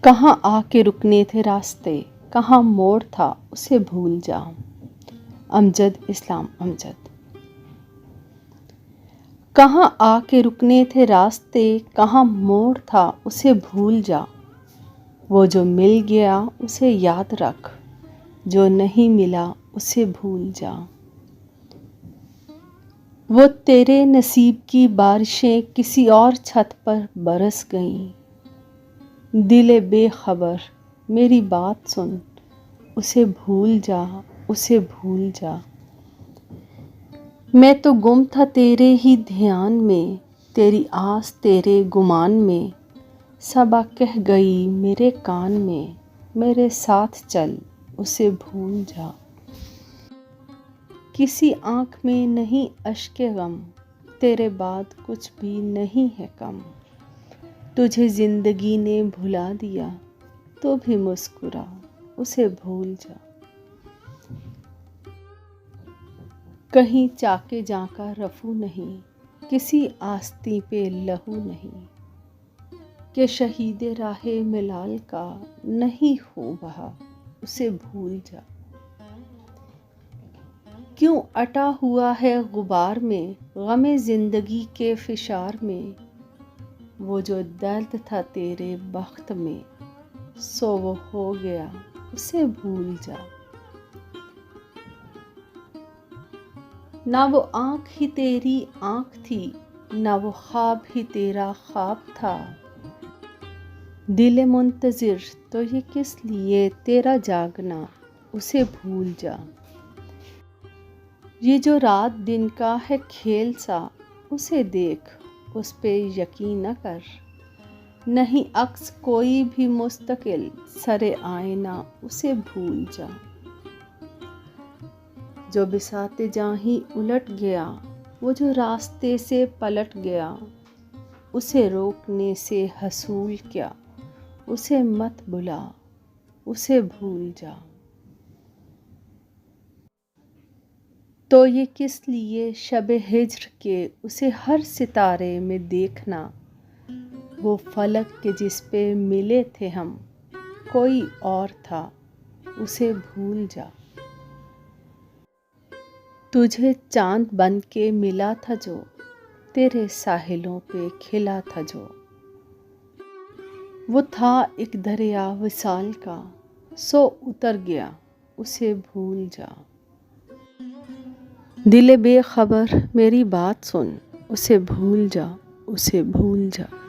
کہاں آ کے رکنے تھے راستے، کہاں موڑ تھا اسے بھول جا۔ امجد اسلام امجد۔ کہاں آ کے رکنے تھے راستے، کہاں موڑ تھا اسے بھول جا۔ وہ جو مل گیا اسے یاد رکھ، جو نہیں ملا اسے بھول جا۔ وہ تیرے نصیب کی بارشیں کسی اور چھت پر برس گئیں۔ دل بے خبر میری بات سن، اسے بھول جا، اسے بھول جا۔ میں تو گم تھا تیرے ہی دھیان میں، تیری آس تیرے گمان میں۔ صبا کہہ گئی میرے کان میں، میرے ساتھ چل اسے بھول جا۔ کسی آنکھ میں نہیں اشک غم، تیرے بعد کچھ بھی نہیں ہے کم۔ تجھے زندگی نے بھلا دیا تو بھی مسکرا، اسے بھول جا۔ کہیں چاکے جاں کا رفو نہیں، کسی آستین پہ لہو نہیں، کہ شہید راہ ملال کا نہیں خون بہا، اسے بھول جا۔ کیوں اٹا ہوا ہے غبار میں، غم زندگی کے فشار میں۔ وہ جو درد تھا تیرے بخت میں، سو وہ ہو گیا اسے بھول جا۔ نہ وہ آنکھ ہی تیری آنکھ تھی، نہ وہ خواب ہی تیرا خواب تھا۔ دل منتظر تو یہ کس لیے تیرا جاگنا، اسے بھول جا۔ یہ جو رات دن کا ہے کھیل سا، اسے دیکھ اس پہ یقین نہ کر۔ نہیں عکس کوئی بھی مستقل سرِ آئینہ، اسے بھول جا۔ جو بساط جاں ہی الٹ گیا، وہ جو راستے سے پلٹ گیا، اسے روکنے سے حصول کیا، اسے مت بھلا، اسے بھول جا۔ تو یہ کس لیے شب ہجر کے اسے ہر ستارے میں دیکھنا۔ وہ فلک کہ جس پہ ملے تھے ہم، کوئی اور تھا، اسے بھول جا۔ تجھے چاند بن کے ملا تھا جو، تیرے ساحلوں پہ کھلا تھا جو۔ وہ تھا ایک دریا وصال کا، سو اتر گیا اسے بھول جا۔ دل بے خبر میری بات سن، اسے بھول جا، اسے بھول جا۔